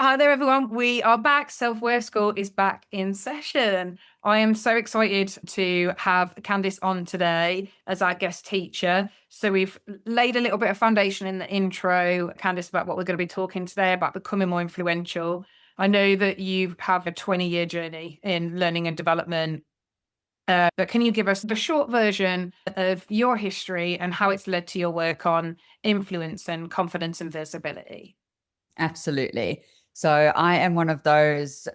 Hi there, everyone. We are back. Self-Worth School is back in session. I am so excited to have Candice on today as our guest teacher. So we've laid a little bit of foundation in the intro, Candice, about what we're going to be talking today about becoming more influential. I know that you have a 20-year journey in learning and development. But can you give us the short version of your history and how it's led to your work on influence and confidence and visibility? Absolutely. So I am one of those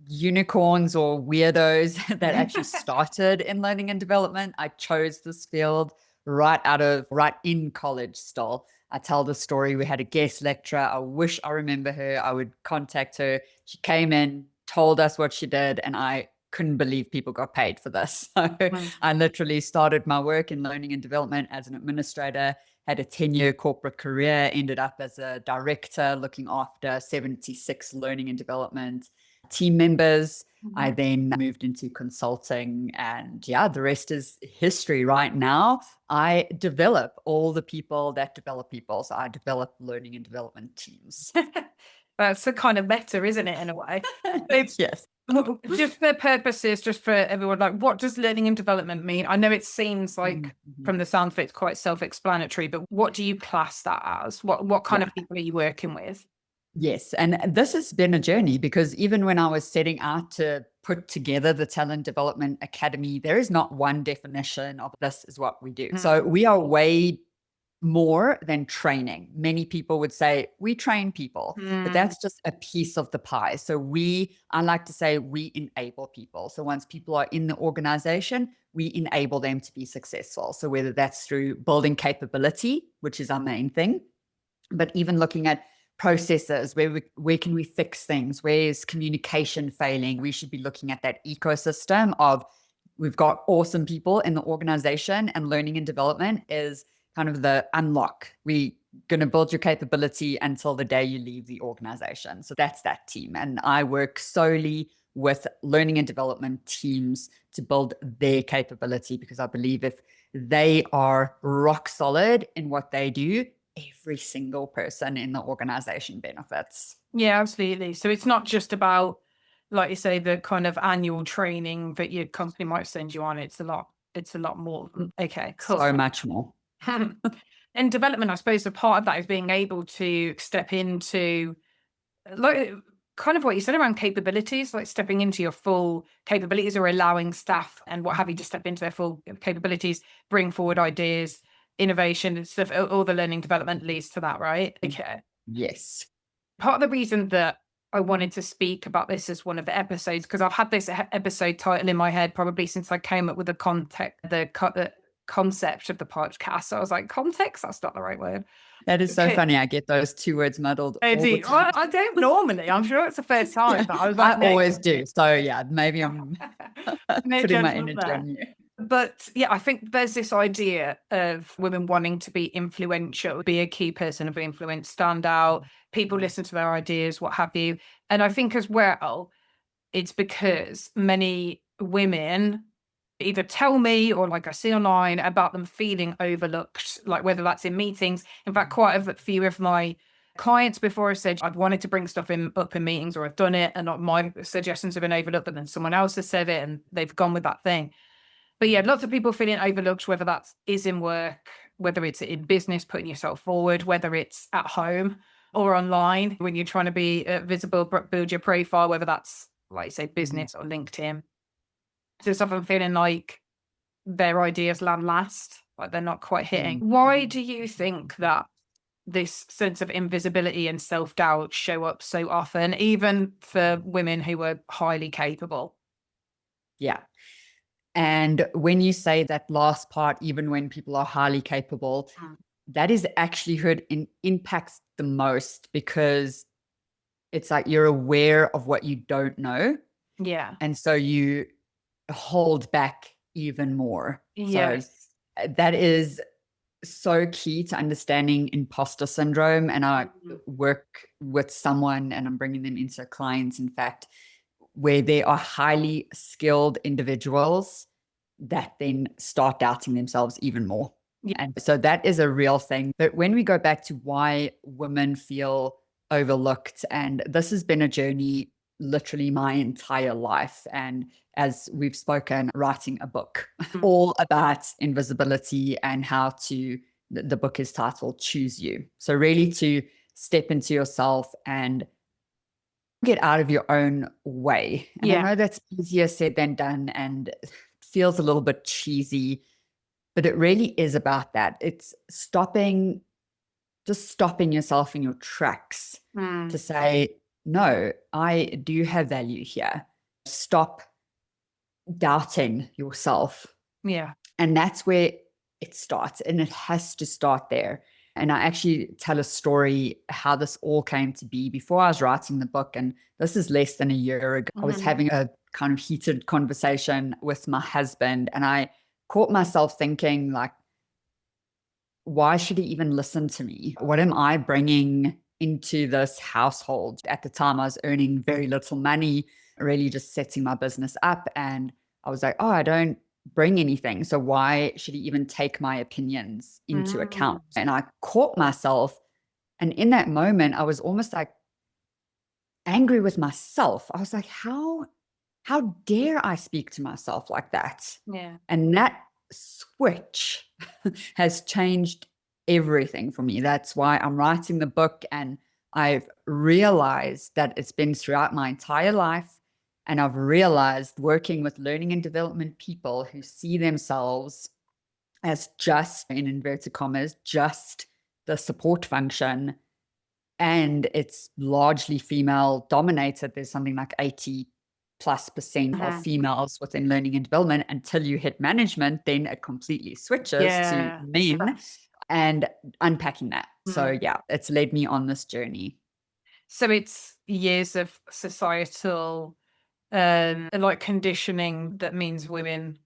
unicorns or weirdos that actually started in learning and development. I chose this field right in college still. I tell the story. We had a guest lecturer. I wish I remember her. I would contact her. She came in, told us what she did, and I couldn't believe people got paid for this. So I literally started my work in learning and development as an administrator, had a 10-year corporate career, ended up as a director looking after 76 learning and development team members. I then moved into consulting, and yeah, the rest is history. Right now, I develop all the people that develop people. So I develop learning and development teams. That's a kind of meta, isn't it, in a way? It's Yes. just for purposes, just for everyone, like, what does learning and development mean? I know it seems like from the sound of it, it's quite self-explanatory, but what do you class that as? What kind Yeah. of people are you working with? Yes. And this has been a journey, because even when I was setting out to put together the Talent Development Academy, there is not one definition of this is what we do. So we are way more than training. Many people would say we train people, but that's just a piece of the pie. So I like to say we enable people. So once people are in the organization, we enable them to be successful. So whether that's through building capability, which is our main thing, but even looking at processes, where can we fix things, where is communication failing, we should be looking at that ecosystem of we've got awesome people in the organization, and learning and development is kind of the unlock. We going to build your capability until the day you leave the organization. So that's that team, and I work solely with learning and development teams to build their capability, because I believe if they are rock solid in what they do, every single person in the organization benefits. Yeah, absolutely. So it's not just about, like you say, the kind of annual training that your company might send you on. It's a lot more. Okay, cool. So much more. And development, I suppose, a part of that is being able to step into, like, kind of what you said around capabilities, like stepping into your full capabilities, or allowing staff and what have you to step into their full capabilities, bring forward ideas, innovation and stuff. All the learning development leads to that, right? Okay. Yes. Part of the reason that I wanted to speak about this as one of the episodes, because I've had this episode title in my head probably since I came up with the concept of the podcast. So I was like, context? That's not the right word. That is so Okay. funny. I get those two words muddled all the Well, time. I don't normally. I'm sure it's the first time, Yeah, but I was I like, no. always do. So yeah, maybe I'm No putting my judgment energy there. on you. But yeah, I think there's this idea of women wanting to be influential, be a key person of influence, stand out, people listen to their ideas, what have you. And I think as well, it's because many women either tell me, or like I see online, about them feeling overlooked, like whether that's in meetings. In fact, quite a few of my clients before have said I've wanted to bring stuff up in meetings, or I've done it and not my suggestions have been overlooked, but then someone else has said it and they've gone with that thing. But yeah, lots of people feeling overlooked, whether that is in work, whether it's in business, putting yourself forward, whether it's at home or online when you're trying to be visible, build your profile, whether that's, like, say, business or LinkedIn. So it's often feeling like their ideas land last, like they're not quite hitting. Why do you think that this sense of invisibility and self-doubt show up so often, even for women who are highly capable? Yeah. And when you say that last part, even when people are highly capable, that is actually impacts the most, because it's like you're aware of what you don't know. Yeah. And so you hold back even more. So Yes. that is so key to understanding imposter syndrome. And I work with someone, and I'm bringing them into clients, in fact, where they are highly skilled individuals that then start doubting themselves even more. Yeah. And so that is a real thing. But when we go back to why women feel overlooked. And this has been a journey literally my entire life. And as we've spoken, writing a book all about invisibility and how to, the book is titled Choose You. So really to step into yourself and get out of your own way. And I know that's easier said than done and feels a little bit cheesy, but it really is about that. It's just stopping yourself in your tracks to say, no, I do have value here. Stop doubting yourself. Yeah. And that's where it starts. And it has to start there. And I actually tell a story how this all came to be before I was writing the book. And this is less than a year ago. I was having a kind of heated conversation with my husband, and I caught myself thinking, like, why should he even listen to me? What am I bringing into this household? At the time, I was earning very little money, really just setting my business up. And I was like, oh, I don't bring anything. So why should he even take my opinions into account? And I caught myself. And in that moment, I was almost like angry with myself. I was like, how dare I speak to myself like that? Yeah. And that switch has changed everything for me. That's why I'm writing the book. And I've realized that it's been throughout my entire life. And I've realized working with learning and development people who see themselves as just, in inverted commas, just the support function. And it's largely female dominated. There's something like 80+% of females within learning and development. Until you hit management, then it completely switches to men, and unpacking that. So yeah, it's led me on this journey. So it's years of societal like conditioning that means women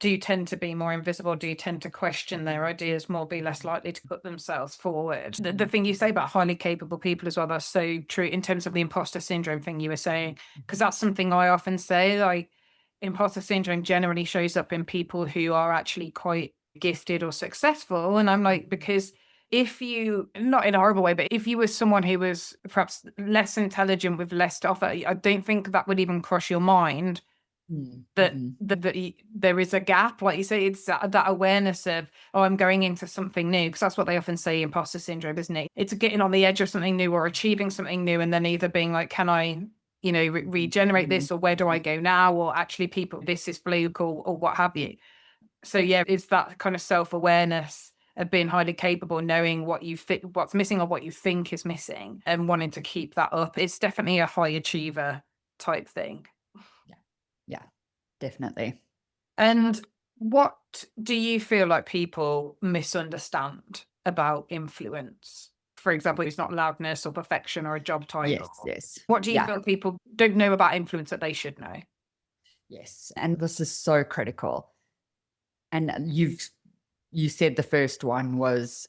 do tend to be more invisible, do tend to question their ideas more, be less likely to put themselves forward. The thing you say about highly capable people as well, that's so true in terms of the imposter syndrome thing you were saying, because that's something I often say, like imposter syndrome generally shows up in people who are actually quite gifted or successful. And I'm like, because if you, not in a horrible way, but if you were someone who was perhaps less intelligent with less to offer, I don't think that would even cross your mind that there is a gap. Like you say, it's that awareness of, oh, I'm going into something new, because that's what they often say, imposter syndrome, isn't it? It's getting on the edge of something new or achieving something new, and then either being like, can I, regenerate this, or where do I go now, or actually people, this is fluke, or what have you. So yeah, it's that kind of self-awareness of being highly capable, knowing what you fit, what's missing or what you think is missing, and wanting to keep that up. It's definitely a high achiever type thing. Yeah, definitely. And what do you feel like people misunderstand about influence? For example, it's not loudness or perfection or a job title. Yes. What do you feel people don't know about influence that they should know? Yes. And this is so critical. And you said the first one was,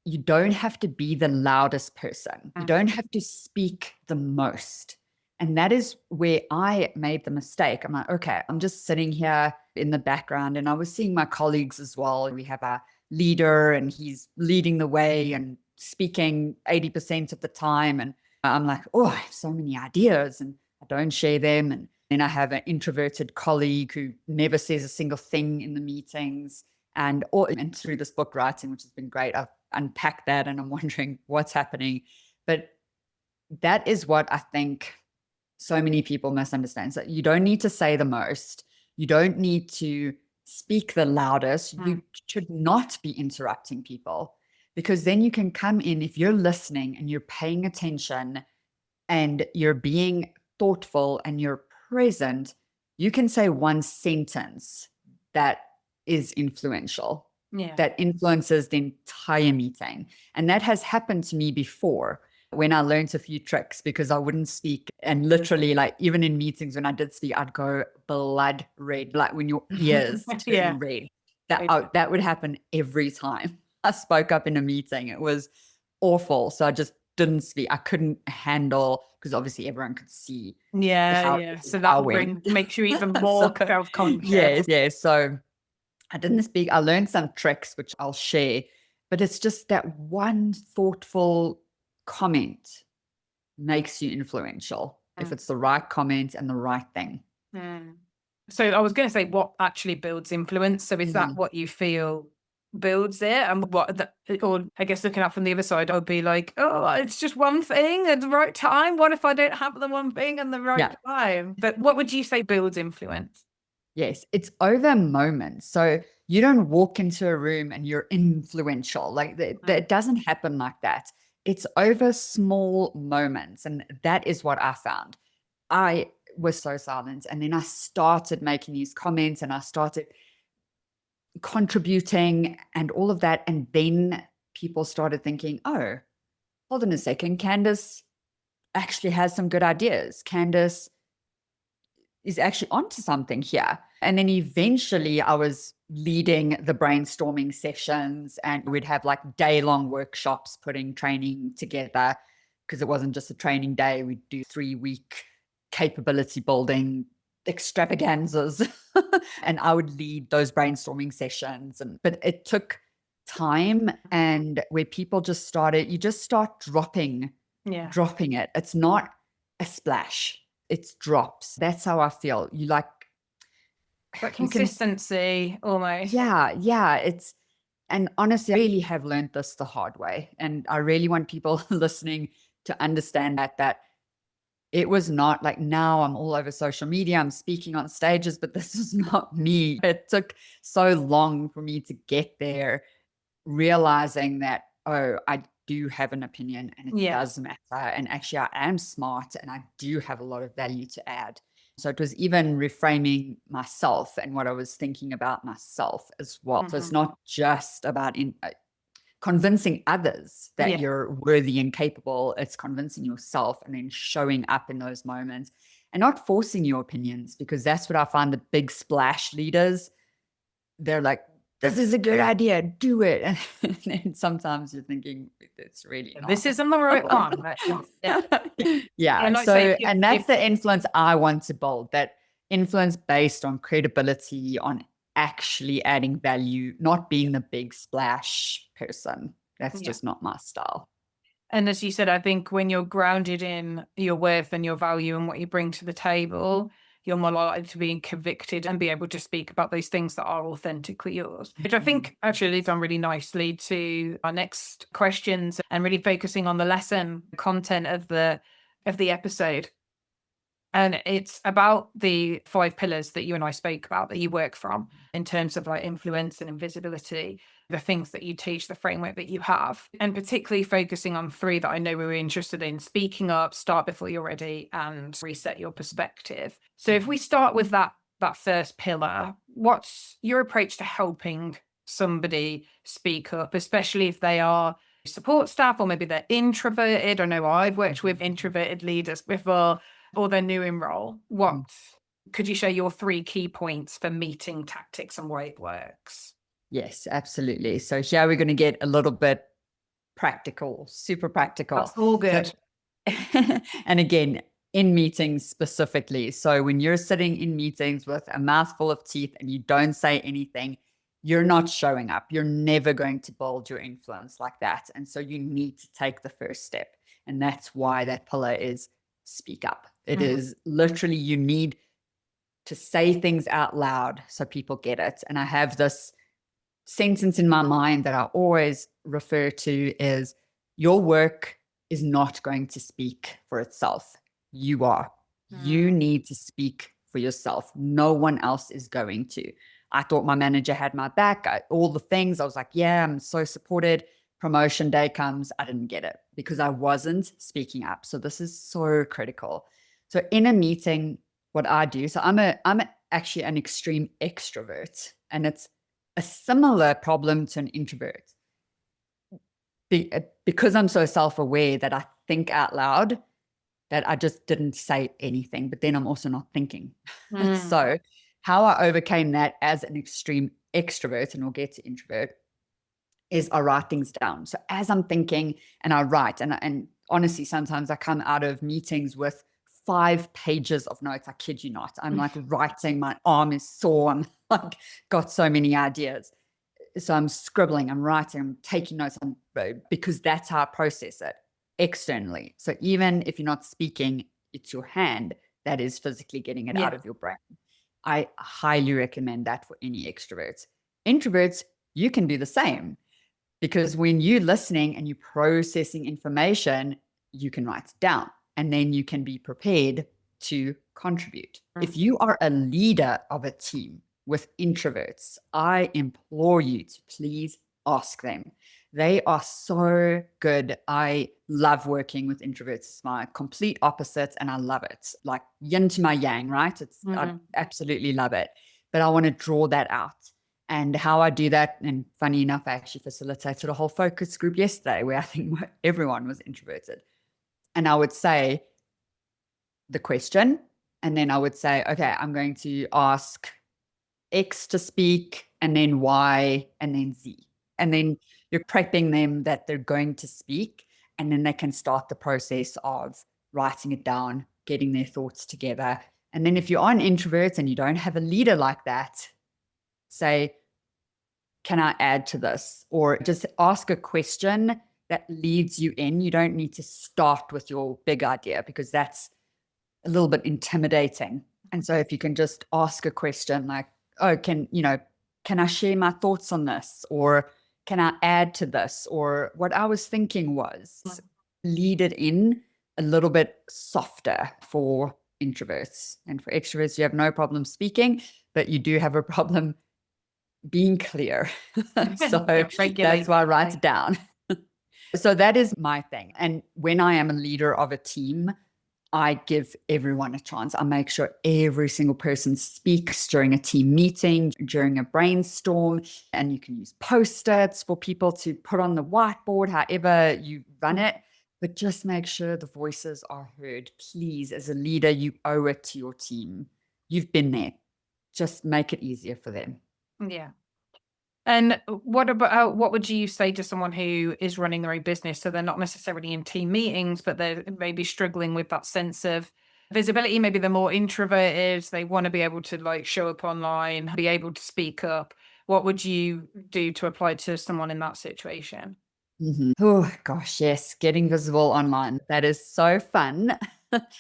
you don't have to be the loudest person. You don't have to speak the most. And that is where I made the mistake. I'm like, okay, I'm just sitting here in the background, and I was seeing my colleagues as well. We have a leader, and he's leading the way and speaking 80% of the time. And I'm like, oh, I have so many ideas and I don't share them. And then I have an introverted colleague who never says a single thing in the meetings. And through this book writing, which has been great, I've unpacked that, and I'm wondering what's happening. But that is what I think so many people misunderstand. So you don't need to say the most. You don't need to speak the loudest. You should not be interrupting people, because then you can come in, if you're listening and you're paying attention and you're being thoughtful and you're present, you can say one sentence that is influential, that influences the entire meeting. And that has happened to me before, when I learned a few tricks, because I wouldn't speak. And literally, like, even in meetings when I did speak, I'd go blood red, like when your ears turn red. That would happen every time I spoke up in a meeting. It was awful. So I just didn't speak. I couldn't handle, because obviously everyone could see. So that makes you even more self-conscious. Yes. So I didn't speak. I learned some tricks, which I'll share, but it's just that one thoughtful comment makes you influential if it's the right comment and the right thing. So I was going to say, what actually builds influence? So is that what you feel builds it? And or I guess looking at from the other side, I would be like, oh, it's just one thing at the right time. What if I don't have the one thing at the right time? But what would you say builds influence? Yes, it's over moments. So you don't walk into a room and you're influential. Like that doesn't happen like that. It's over small moments. And that is what I found. I was so silent. And then I started making these comments and I started contributing and all of that. And then people started thinking, oh, hold on a second. Candice actually has some good ideas. Candice is actually onto something here. And then eventually I was leading the brainstorming sessions and we'd have like day-long workshops putting training together because it wasn't just a training day. We'd do 3-week capability building extravaganzas and I would lead those brainstorming sessions. But it took time and where people just started, you just start dropping it. It's not a splash. It's drops. That's how I feel. You like consistency almost. Yeah. And honestly, I really have learned this the hard way. And I really want people listening to understand that it was not like now I'm all over social media, I'm speaking on stages, but this is not me. It took so long for me to get there, realizing that, oh, I do have an opinion and it does matter. And actually, I am smart and I do have a lot of value to add. So it was even reframing myself and what I was thinking about myself as well. So it's not just about convincing others that you're worthy and capable. It's convincing yourself and then showing up in those moments and not forcing your opinions, because that's what I find the big splash leaders, they're like, this is a good idea, do it. And then sometimes you're thinking, it's really not. This isn't the right one. And that's the influence I want to build, that influence based on credibility, on actually adding value, not being the big splash person. That's just not my style. And as you said, I think when you're grounded in your worth and your value and what you bring to the table, you're more likely to be convicted and be able to speak about those things that are authentically yours, which I think actually leads on really nicely to our next questions and really focusing on the lesson content of the episode. And it's about the 5 pillars that you and I spoke about that you work from in terms of like influence and invisibility, the things that you teach, the framework that you have, and particularly focusing on 3 that I know we were interested in: speaking up, start before you're ready, and reset your perspective. So if we start with that first pillar, what's your approach to helping somebody speak up, especially if they are support staff or maybe they're introverted? I know I've worked with introverted leaders before, or they're new in role. What could you share your 3 key points for meeting tactics and why it works? Yes, absolutely. So here we're going to get a little bit practical, super practical. That's all good. And again, in meetings specifically. So when you're sitting in meetings with a mouthful of teeth and you don't say anything, you're not showing up. You're never going to build your influence like that. And so you need to take the first step. And that's why that pillar is speak up. It is literally, you need to say things out loud so people get it. And I have this sentence in my mind that I always refer to is, your work is not going to speak for itself. You are. You need to speak for yourself. No one else is going to. I thought my manager had my back. All the things. I was like, yeah, I'm so supported. Promotion day comes. I didn't get it because I wasn't speaking up. So this is so critical. So in a meeting, what I do, so I'm actually an extreme extrovert, and it's a similar problem to an introvert. Because I'm so self-aware that I think out loud, that I just didn't say anything, but then I'm also not thinking. So how I overcame that as an extreme extrovert, and we'll get to introvert, is I write things down. So as I'm thinking and I write, and honestly, sometimes I come out of meetings with 5 pages of notes. I kid you not. I'm like writing, my arm is sore. I'm like, got so many ideas. So I'm scribbling, I'm writing, I'm taking notes, because that's how I process it. externally. So even if you're not speaking, it's your hand that is physically getting it out Yeah. of your brain. I highly recommend that for any extroverts. Introverts, you can do the same, because when you're listening and you're processing information, you can write it down and then you can be prepared to contribute. If you are a leader of a team with introverts, I implore you to please ask them. They are so good. I love working with introverts. It's my complete opposite and I love it. Like yin to my yang, right? I absolutely love it. But I want to draw that out. And how I do that, and funny enough, I actually facilitated a whole focus group yesterday where I think everyone was introverted. And I would say the question, and then I would say, okay, I'm going to ask X to speak, and then Y, and then Z. And then you're prepping them that they're going to speak, and then they can start the process of writing it down, getting their thoughts together. And then if you are an introvert and you don't have a leader like that, say, can I add to this? Or just ask a question that leads you in. You don't need to start with your big idea because that's a little bit intimidating. And so if you can just ask a question like, oh, can I share my thoughts on this? Or can I add to this? Or what I was thinking was, lead it in a little bit softer for introverts. And for extroverts, you have no problem speaking, but you do have a problem being clear. So that's why I write it down. So that is my thing. And when I am a leader of a team, I give everyone a chance. I make sure every single person speaks during a team meeting, during a brainstorm, and you can use post-its for people to put on the whiteboard, however you run it. But just make sure the voices are heard. Please, as a leader, you owe it to your team. You've been there. Just make it easier for them. Yeah. And what would you say to someone who is running their own business? So they're not necessarily in team meetings, but they're maybe struggling with that sense of visibility. Maybe they're more introverted. They want to be able to like show up online, be able to speak up. What would you do to apply to someone in that situation? Oh gosh, yes, getting visible online. That is so fun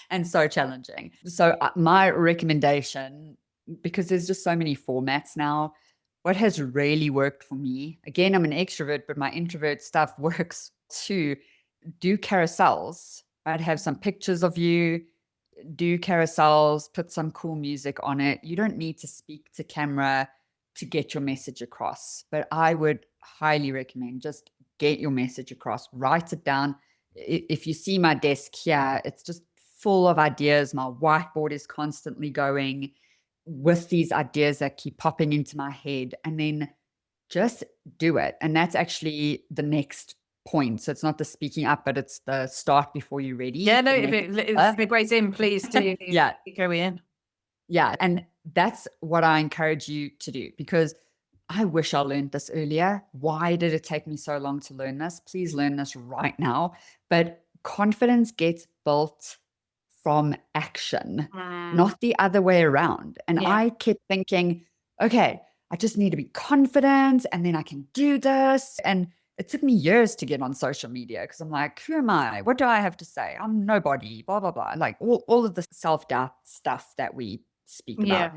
and so challenging. So my recommendation, because there's just so many formats now, what has really worked for me, again, I'm an extrovert, but my introvert stuff works too. Do carousels. I'd have some pictures of you, do carousels, put some cool music on it. You don't need to speak to camera to get your message across, but I would highly recommend just get your message across, write it down. If you see my desk here, it's just full of ideas. My whiteboard is constantly going with these ideas that keep popping into my head, and then just do it. And that's actually the next point. So it's not the speaking up, but it's the start before you're ready. Yeah, no, if it breaks in, please do yeah. go in. Yeah. And that's what I encourage you to do, because I wish I learned this earlier. Why did it take me so long to learn this? Please learn this right now. But confidence gets built from action, not the other way around. And I kept thinking, okay, I just need to be confident and then I can do this. And it took me years to get on social media because I'm like, who am I? What do I have to say? I'm nobody, blah, blah, blah. Like all of the self-doubt stuff that we speak about.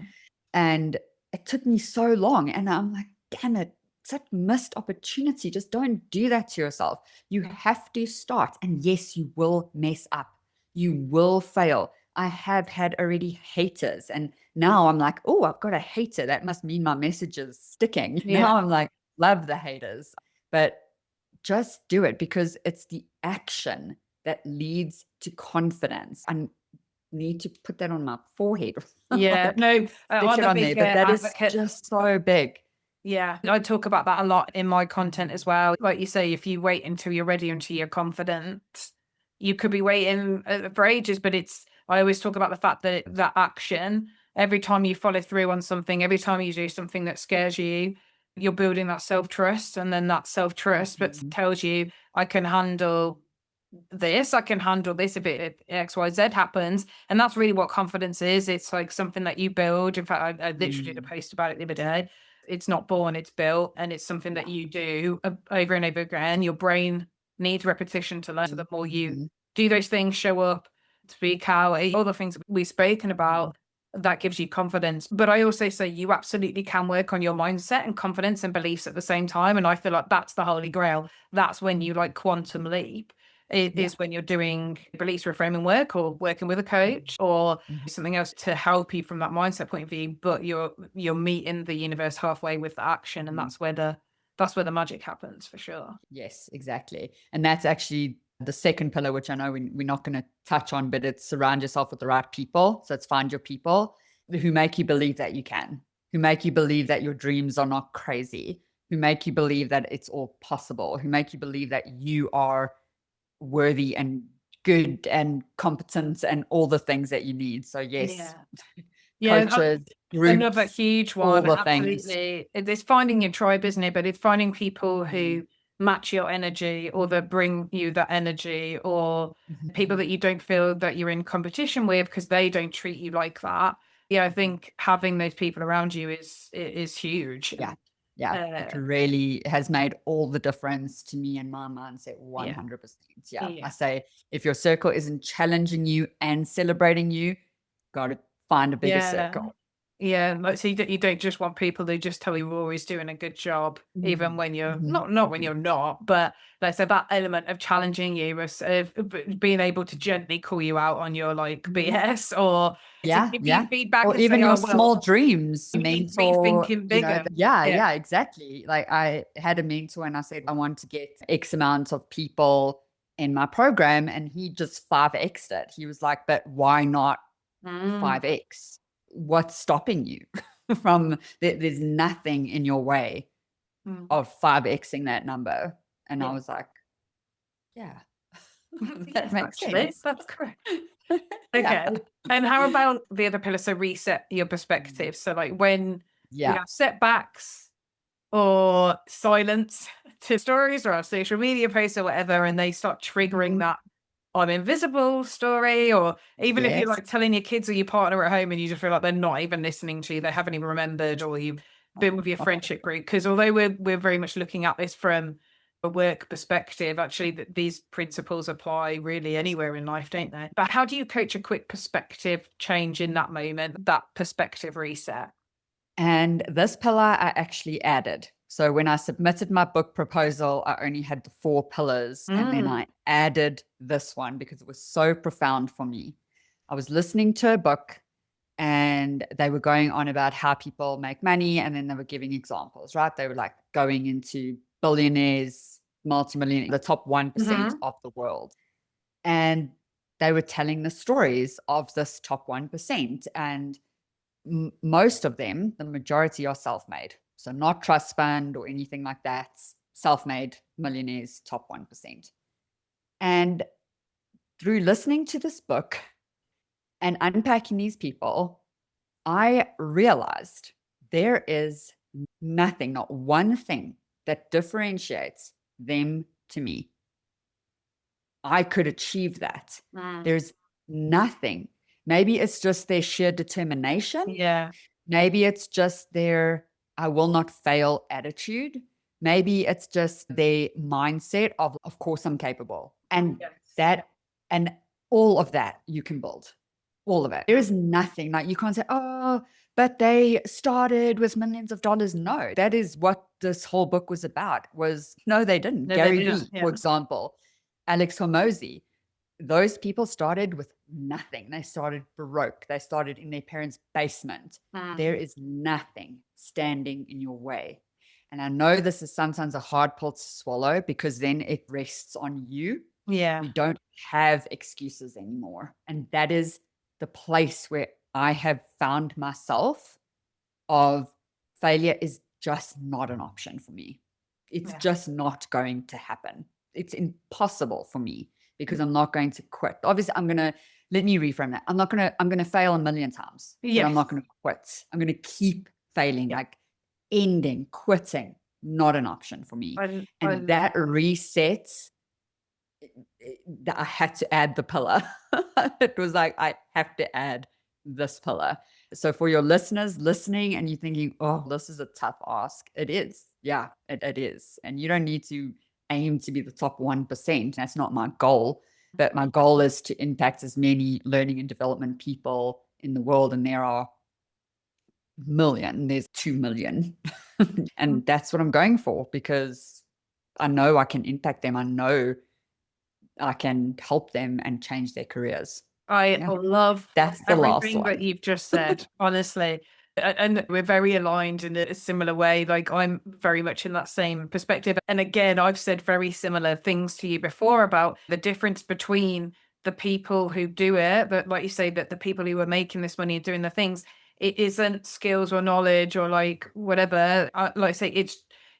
And it took me so long. And I'm like, damn it, such missed opportunity. Just don't do that to yourself. You have to start. And yes, you will mess up. You will fail. I have had already haters. And now I'm like, oh, I've got a hater. That must mean my message is sticking. Now I'm like, love the haters. But just do it, because it's the action that leads to confidence. I need to put that on my forehead. Yeah, no, I'm a big but that advocate. is just so big. Yeah, I talk about that a lot in my content as well. Like you say, if you wait until you're ready, until you're confident, you could be waiting for ages. But I always talk about the fact that that action, every time you follow through on something, every time you do something that scares you, you're building that self-trust. And then that self-trust that tells you, I can handle this, I can handle this if it XYZ happens. And that's really what confidence is. It's like something that you build. In fact, I literally did a post about it the other day. It's not born, it's built, and it's something that you do over and over again. Your brain needs repetition to learn. So the more you Mhm. do those things, show up, speak out, all the things that we've spoken about, that gives you confidence. But I also say you absolutely can work on your mindset and confidence and beliefs at the same time. And I feel like that's the holy grail. That's when you like quantum leap. It Yeah. is when you're doing beliefs reframing work or working with a coach or Mhm. something else to help you from that mindset point of view. But you're meeting the universe halfway with the action, and Mhm. that's where the magic happens for sure. Yes, exactly. And that's actually the second pillar, which I know we're not going to touch on, but it's surround yourself with the right people. So it's find your people who make you believe that you can, who make you believe that your dreams are not crazy, who make you believe that it's all possible, who make you believe that you are worthy and good and competent and all the things that you need. So yes, Yeah. Yeah, coaches, another groups, huge all one. the things. Absolutely. It's finding your tribe, isn't it? But it's finding people Mhm. who match your energy or that bring you that energy, or people Mhm. that you don't feel that you're in competition with because they don't treat you like that. Yeah, I think having those people around you is huge. Yeah. Yeah. It Uh, really has made all the difference to me and my mindset yeah. 100%. Yeah. I Yeah. say if your circle isn't challenging you and celebrating you, got to find a bigger Yeah. circle. Yeah, like so you don't just want people who just tell you you're always doing a good job, even Mhm. when you're Mhm. not when Mhm. you're not. But like I said, that element of challenging you, of being able to gently call you out on your like Mhm. BS, or to Yeah, give you yeah. feedback Or and say, even "Oh your well, small dreams, you need to be mentor, thinking you know, bigger." yeah, Yeah. yeah, exactly. Like I had a mentor and I said, I want to get X amount of people in my program. And he just 5X'd it. He was like, but why not Mm, 5X? What's stopping you from there's nothing in your way mm, of 5Xing that number. And I yeah. was like, yeah, that Yes, makes actually, sense. that's correct. Yeah. Okay. And how about the other pillar? So reset your perspective. So like when we Yeah. have setbacks or silence to stories or our social media posts or whatever, and they start triggering Mhm. that I'm invisible story, or even if you're Yes. like telling your kids or your partner at home and you just feel like they're not even listening to you, they haven't even remembered, or you've been with your friendship group. Because although we're very much looking at this from a work perspective, actually these principles apply really anywhere in life, don't they? But how do you coach a quick perspective change in that moment, that perspective reset? And this pillar I actually added. So when I submitted my book proposal, I only had the 4 pillars. And then Mm. I added this one because it was so profound for me. I was listening to a book and they were going on about how people make money. And then they were giving examples, right? They were like going into billionaires, multimillionaires, the top 1% Hmm. of the world. And they were telling the stories of this top 1%. And most of them, the majority are self made. So, not trust fund or anything like that. Self made millionaires, top 1%. And through listening to this book and unpacking these people, I realized there is nothing, not one thing that differentiates them to me. I could achieve that. Mm. There's nothing. Maybe it's just their sheer determination. Yeah. Maybe it's just their I will not fail attitude. Maybe it's just their mindset of course I'm capable. And Yes. that and all of that you can build. All of it. There is nothing like you can't say, oh, but they started with millions of dollars. No, that is what this whole book was about. Was no, they didn't. No, they Gary didn't. Vee, Yeah. for example, Alex Hormozy, those people started with nothing. They started broke. They started in their parents' basement. Mm. There is nothing standing in your way. And I know this is sometimes a hard pill to swallow because then it rests on you. Yeah. We don't have excuses anymore. And that is the place where I have found myself of failure is just not an option for me. It's Yeah. just not going to happen. It's impossible for me because I'm not going to quit. Obviously, let me reframe that. I'm going to fail a million times, but I'm Yes. not going to quit. I'm going to keep failing, Yeah. like ending, quitting, not an option for me. I And love that resets that I had to add the pillar. It was like, I have to add this pillar. So for your listeners listening and you're thinking, oh, this is a tough ask, it is. Yeah, it is. And you don't need to aim to be the top 1%. That's not my goal, but my goal is to impact as many learning and development people in the world. And there are million, there's 2 million. And that's what I'm going for, because I know I can impact them. I know I can help them and change their careers. I love That's the last everything that one. you've just said, honestly. And we're very aligned in a similar way. Like, I'm very much in that same perspective. And again, I've said very similar things to you before about the difference between the people who do it, but like you say, that the people who are making this money and doing the things, it isn't skills or knowledge or like whatever. Like I say,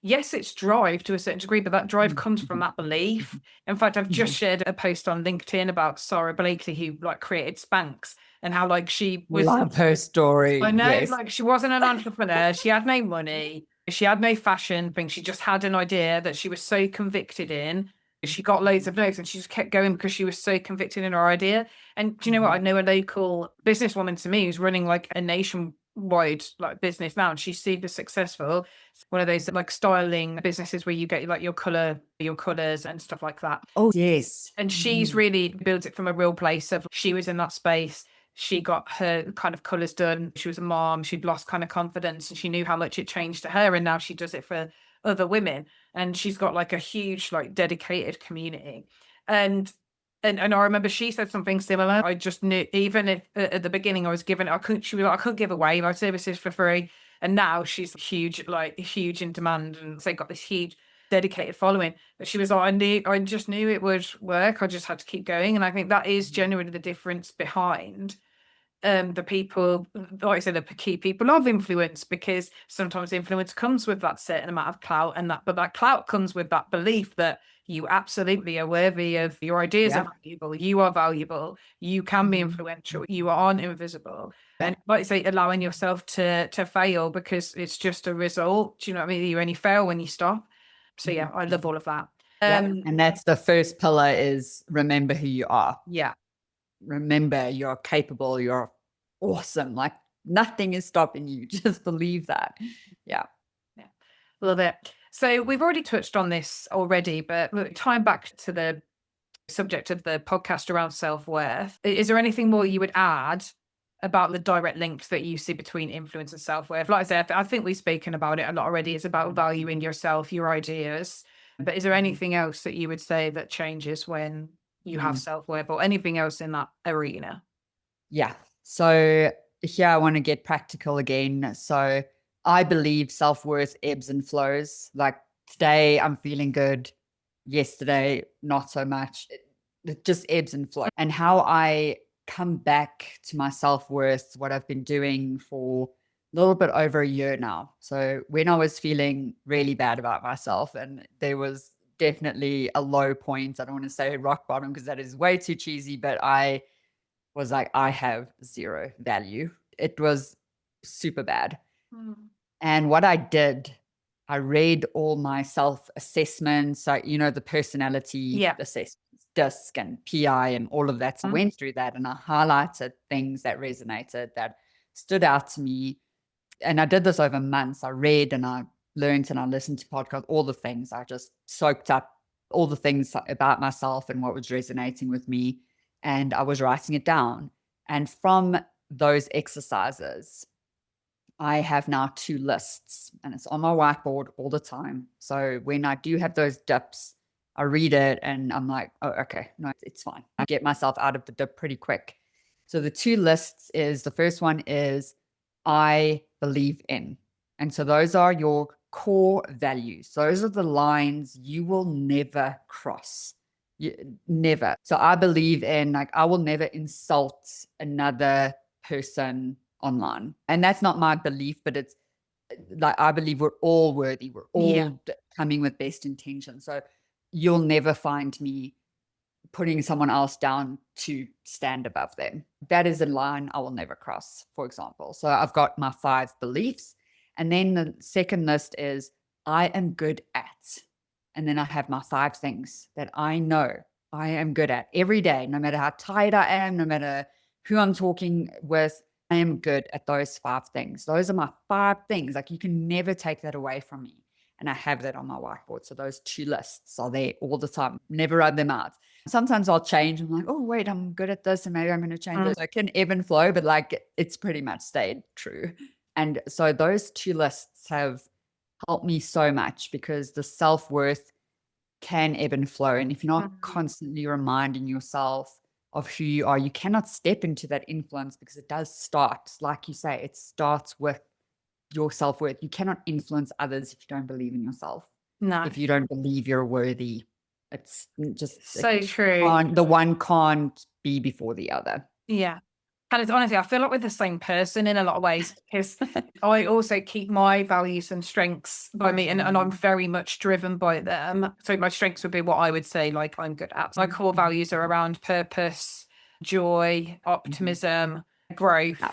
yes, it's drive to a certain degree, but that drive comes from that belief. In fact, I've just shared a post on LinkedIn about Sarah Blakely, who like created Spanx, and how like she was, Love her story. I know, Yes. like she wasn't an entrepreneur, she had no money, she had no fashion thing, she just had an idea that she was so convicted in. She got loads of notes and she just kept going because she was so convicted in her idea. And do you know what? I know a local businesswoman to me who's running like a nationwide like business now, and she's super successful. It's one of those like styling businesses where you get like your colors and stuff like that. Oh, yes. And she's really built it from a real place of, she was in that space. She got her kind of colors done. She was a mom. She'd lost kind of confidence and she knew how much it changed to her. And now she does it for other women. And she's got like a huge, like dedicated community. And I remember she said something similar. I just knew, even if at the beginning she was like, I couldn't give away my services for free. And now she's huge in demand. And they got this huge dedicated following. But she was like, I just knew it would work. I just had to keep going. And I think that is genuinely the difference behind the people, like I said, the key people of influence, because sometimes influence comes with that certain amount of clout, but that clout comes with that belief that you absolutely are worthy of, your ideas are valuable, you are valuable, you can be influential, you aren't invisible. And like I say, allowing yourself to fail because it's just a result. Do you know what I mean? You only fail when you stop. So yeah, I love all of that. And that's the first pillar, is remember who you are. Yeah. Remember you're capable, you're awesome. Like nothing is stopping you. Just believe that. Yeah. Love it. So we've already touched on this already, but look, tying back to the subject of the podcast around self-worth, is there anything more you would add about the direct links that you see between influence and self-worth? Like I said, I think we've spoken about it a lot already. It's about valuing yourself, your ideas. But is there anything else that you would say that changes when you have self-worth, or anything else in that arena? Yeah. So here I want to get practical again. So I believe self-worth ebbs and flows. Like today I'm feeling good. Yesterday, not so much. It just ebbs and flows. And how I come back to my self-worth, what I've been doing for a little bit over a year now. So when I was feeling really bad about myself, and there was definitely a low point, I don't want to say rock bottom because that is way too cheesy, but I was like, I have zero value. It was super bad. And what I did, I read all my self-assessments, like, the personality assessments, DISC and PI and all of that. So I went through that and I highlighted things that resonated, that stood out to me. And I did this over months. I read and I learned and I listened to podcasts, all the things. I just soaked up all the things about myself and what was resonating with me. And I was writing it down. And from those exercises, I have now 2 lists, and it's on my whiteboard all the time. So when I do have those dips, I read it and I'm like, oh, okay, no, it's fine. I get myself out of the dip pretty quick. So the 2 lists is, the first one is I believe in. And so those are your core values. Those are the lines you will never cross. Never. So I believe in, like, I will never insult another person online. And that's not my belief, but it's like, I believe we're all worthy. We're all coming with best intention. So you'll never find me putting someone else down to stand above them. That is a line I will never cross, for example. So I've got my 5 beliefs. And then the second list is I am good at. And then I have my 5 things that I know I am good at every day, no matter how tired I am, no matter who I'm talking with. I am good at those 5 things. Those are my 5 things. Like, you can never take that away from me. And I have that on my whiteboard. So those 2 lists are there all the time. Never rub them out. Sometimes I'll change. I'm like, oh, wait, I'm good at this. And maybe I'm going to change this. I can ebb and flow, but like it's pretty much stayed true. And so those 2 lists have helped me so much, because the self-worth can ebb and flow. And if you're not constantly reminding yourself of who you are, you cannot step into that influence, because it does start, like you say, it starts with your self-worth. You cannot influence others if you don't believe in yourself. No. If you don't believe you're worthy, it's just So true. the one can't be before the other. Yeah. And it's honestly, I feel like we're the same person in a lot of ways, because I also keep my values and strengths by me, and I'm very much driven by them. So my strengths would be what I would say like I'm good at. My core values are around purpose, joy, optimism, growth.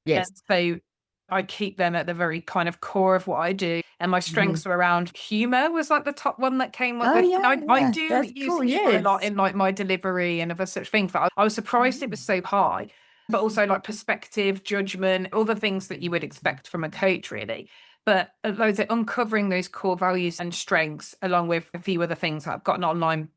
Yes. And so I keep them at the very kind of core of what I do. And my strengths are around humor was like the top one that came up. Oh, yeah, I do that's use cool, humor a lot yes. in like my delivery and other such things. But I was surprised it was so high. But also like perspective, judgment, all the things that you would expect from a coach, really. But those are uncovering those core values and strengths, along with a few other things that I've got an online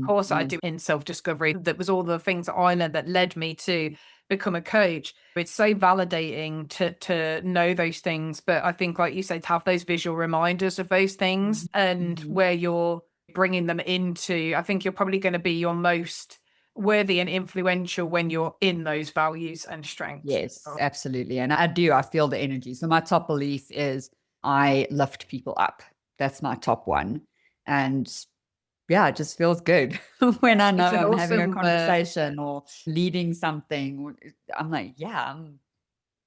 course I do in self-discovery. That was all the things that I learned that led me to become a coach. It's so validating to know those things. But I think, like you say, to have those visual reminders of those things and where you're bringing them into, I think you're probably going to be your most worthy and influential when you're in those values and strengths. Yes, absolutely. And I feel the energy. So my top belief is I lift people up. That's my top one. And yeah, it just feels good when I know I'm having a conversation or leading something. I'm like, yeah,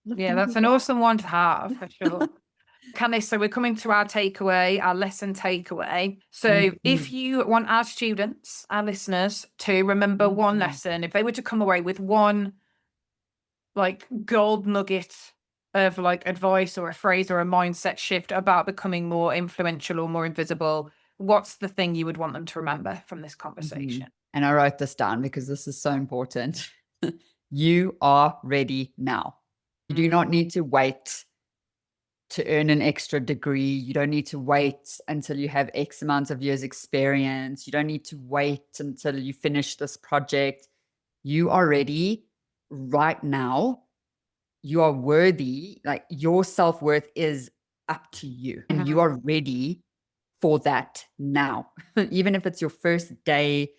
that's an awesome one to have, for sure. Candice, so we're coming to our takeaway, our lesson takeaway. So if you want our students, our listeners, to remember one lesson, if they were to come away with one like gold nugget of like advice or a phrase or a mindset shift about becoming more influential or more invisible, what's the thing you would want them to remember from this conversation? And I wrote this down because this is so important. You are ready now. You do not need to wait to earn an extra degree. You don't need to wait until you have X amount of years experience. You don't need to wait until you finish this project. You are ready right now. You are worthy. Like your self-worth is up to you, and you are ready for that now. Even if it's your first day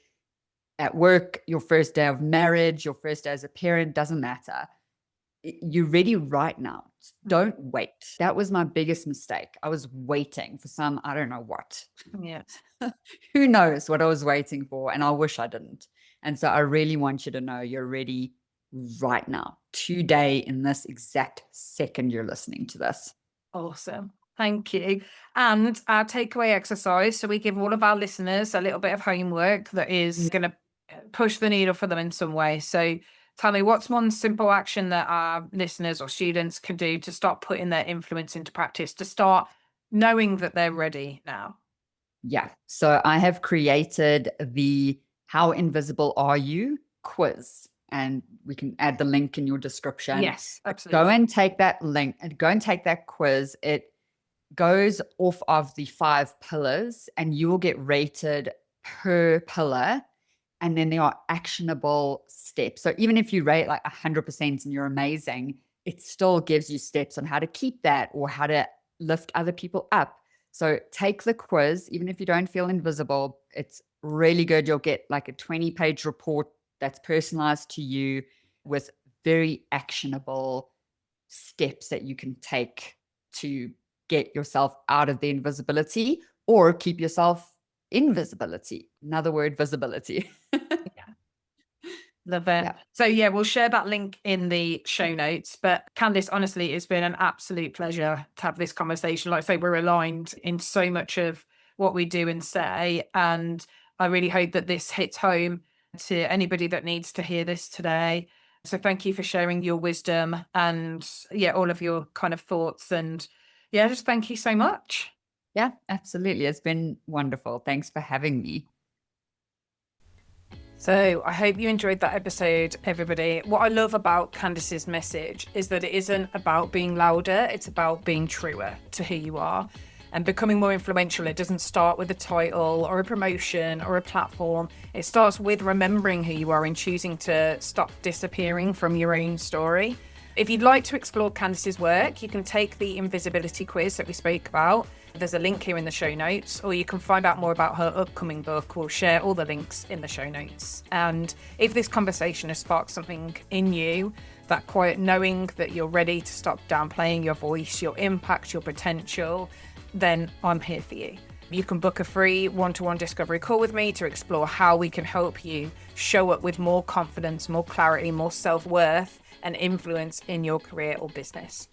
at work, your first day of marriage, your first day as a parent, doesn't matter. You're ready right now. Don't wait. That was my biggest mistake. I was waiting for some, I don't know what. Yes. Who knows what I was waiting for, and I wish I didn't. And so I really want you to know you're ready right now, today, in this exact second you're listening to this. Awesome. Thank you. And our takeaway exercise. So we give all of our listeners a little bit of homework that is going to push the needle for them in some way. So tell me, what's one simple action that our listeners or students can do to start putting their influence into practice, to start knowing that they're ready now? Yeah. So I have created the How Invisible Are You quiz, and we can add the link in your description. Yes, absolutely. Go and take that link and go and take that quiz. It goes off of the 5 pillars, and you will get rated per pillar. And then there are actionable steps. So even if you rate like 100% and you're amazing, it still gives you steps on how to keep that or how to lift other people up. So take the quiz, even if you don't feel invisible. It's really good. You'll get like a 20-page report that's personalized to you with very actionable steps that you can take to get yourself out of the invisibility or keep yourself in visibility. Another word, visibility. Love it. Yeah. So yeah, we'll share that link in the show notes. But Candice, honestly, it's been an absolute pleasure to have this conversation. Like I say, we're aligned in so much of what we do and say. And I really hope that this hits home to anybody that needs to hear this today. So thank you for sharing your wisdom and all of your kind of thoughts. And just thank you so much. Yeah, absolutely. It's been wonderful. Thanks for having me. So I hope you enjoyed that episode, everybody. What I love about Candice's message is that it isn't about being louder, it's about being truer to who you are. And becoming more influential, it doesn't start with a title or a promotion or a platform. It starts with remembering who you are and choosing to stop disappearing from your own story. If you'd like to explore Candice's work, you can take the invisibility quiz that we spoke about. There's a link here in the show notes, or you can find out more about her upcoming book. We'll share all the links in the show notes. And if this conversation has sparked something in you, that quiet knowing that you're ready to stop downplaying your voice, your impact, your potential, then I'm here for you. You can book a free one-to-one discovery call with me to explore how we can help you show up with more confidence, more clarity, more self-worth and influence in your career or business.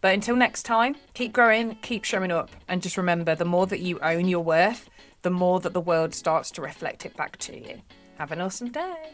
But until next time, keep growing, keep showing up, and just remember, the more that you own your worth, the more that the world starts to reflect it back to you. Have an awesome day.